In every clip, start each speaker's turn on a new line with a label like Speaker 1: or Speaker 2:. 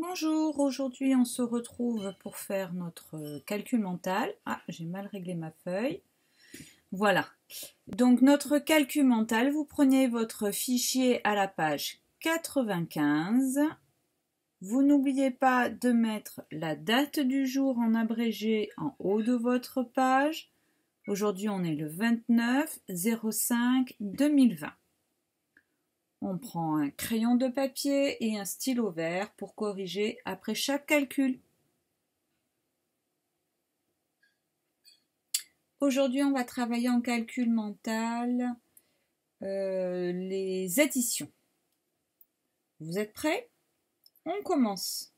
Speaker 1: Bonjour, aujourd'hui on se retrouve pour faire notre calcul mental. Ah, j'ai mal réglé ma feuille. Voilà. Donc notre calcul mental, vous prenez votre fichier à la page 95. Vous n'oubliez pas de mettre la date du jour en abrégé en haut de votre page. Aujourd'hui on est le 29/05/2020. On prend un crayon de papier et un stylo vert pour corriger après chaque calcul. Aujourd'hui, on va travailler en calcul mental les additions. Vous êtes prêts? On commence.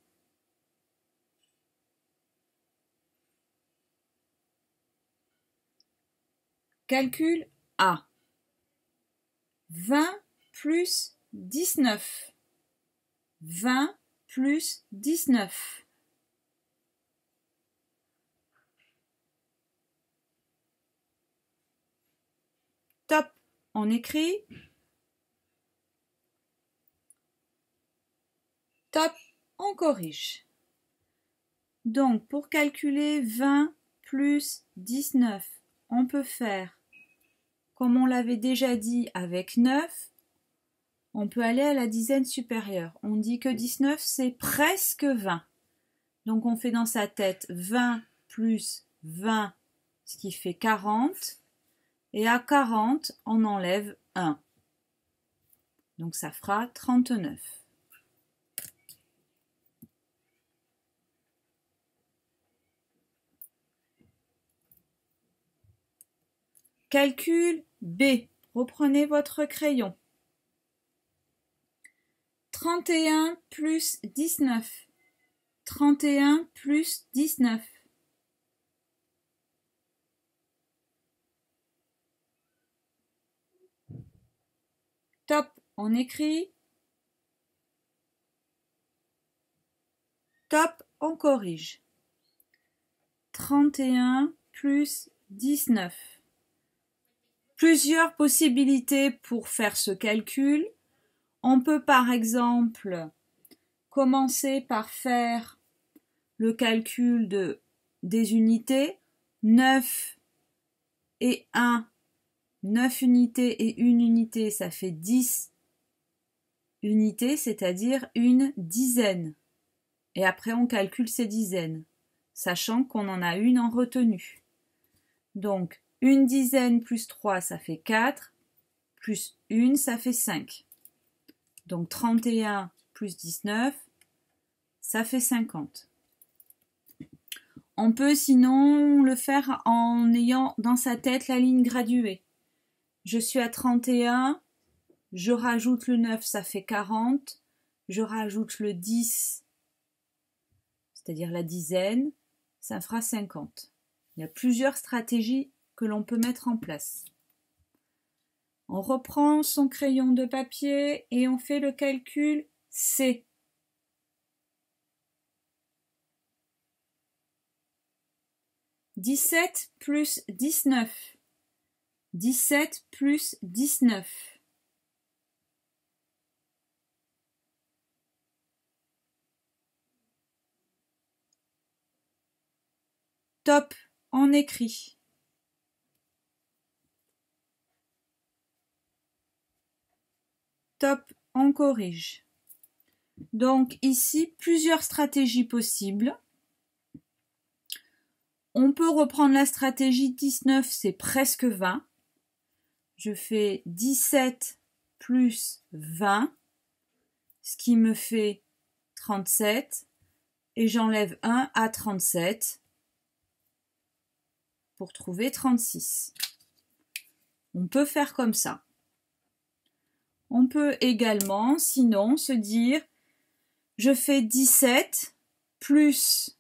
Speaker 1: Calcul A. 20 plus 19. 20 plus 19. Top, on écrit. Top, on corrige. Donc, pour calculer 20 plus 19, on peut faire, comme on l'avait déjà dit avec 9, on peut aller à la dizaine supérieure. On dit que 19, c'est presque 20. Donc, on fait dans sa tête 20 plus 20, ce qui fait 40. Et à 40, on enlève 1. Donc, ça fera 39. Calcul B. Reprenez votre crayon. 31 plus 19. 31 plus 19. Top, on écrit. Top, on corrige. 31 plus 19. Plusieurs possibilités pour faire ce calcul. On peut par exemple commencer par faire le calcul des unités. 9 et 1, 9 unités et 1 unité, ça fait 10 unités, c'est-à-dire une dizaine. Et après, on calcule ces dizaines, sachant qu'on en a une en retenue. Donc, une dizaine plus 3, ça fait 4, plus 1, ça fait 5. Donc, 31 plus 19, ça fait 50. On peut sinon le faire en ayant dans sa tête la ligne graduée. Je suis à 31, je rajoute le 9, ça fait 40, je rajoute le 10, c'est-à-dire la dizaine, ça fera 50. Il y a plusieurs stratégies que l'on peut mettre en place. On reprend son crayon de papier et on fait le calcul C. 17 plus 19. 17 plus 19. Top, on écrit. Top, on corrige. Donc ici, plusieurs stratégies possibles. On peut reprendre la stratégie 19, c'est presque 20. Je fais 17 plus 20, ce qui me fait 37. Et j'enlève 1 à 37 pour trouver 36. On peut faire comme ça. On peut également, sinon, se dire, je fais 17 plus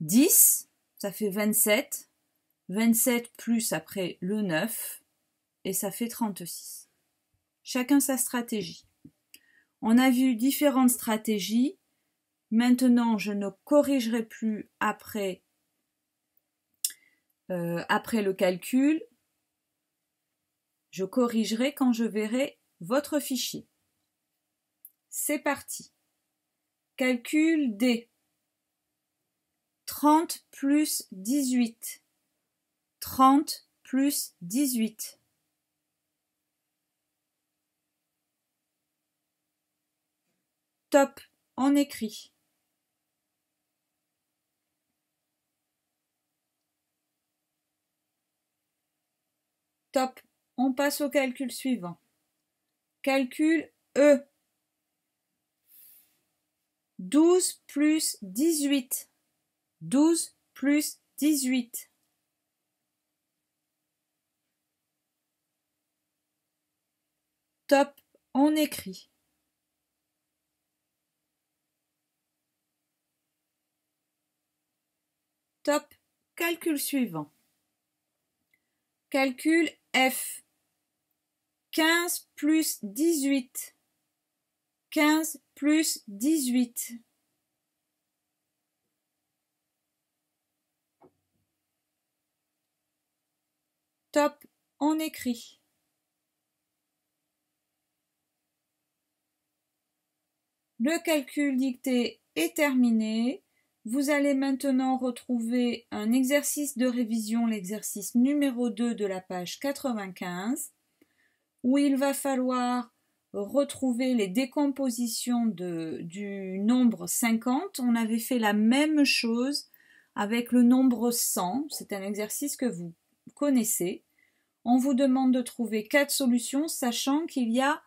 Speaker 1: 10, ça fait 27. 27 plus après le 9, et ça fait 36. Chacun sa stratégie. On a vu différentes stratégies. Maintenant, je ne corrigerai plus après le calcul. Je corrigerai quand je verrai votre fichier. C'est parti. Calcul D. 30 plus 18. 30 plus 18. Top, on écrit. Top, on passe au calcul suivant. Calcul E. 12 plus 18. 12 plus 18. Top, on écrit. Top, calcul suivant. Calcul F. 15 plus 18. 15 plus 18. Top, on écrit. Le calcul dicté est terminé. Vous allez maintenant retrouver un exercice de révision, l'exercice numéro 2 de la page 95, où il va falloir retrouver les décompositions du nombre 50. On avait fait la même chose avec le nombre 100. C'est un exercice que vous connaissez. On vous demande de trouver 4 solutions, sachant qu'il y a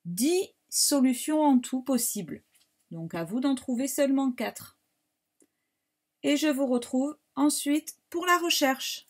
Speaker 1: 10 solutions en tout possibles. Donc à vous d'en trouver seulement 4. Et je vous retrouve ensuite pour la recherche.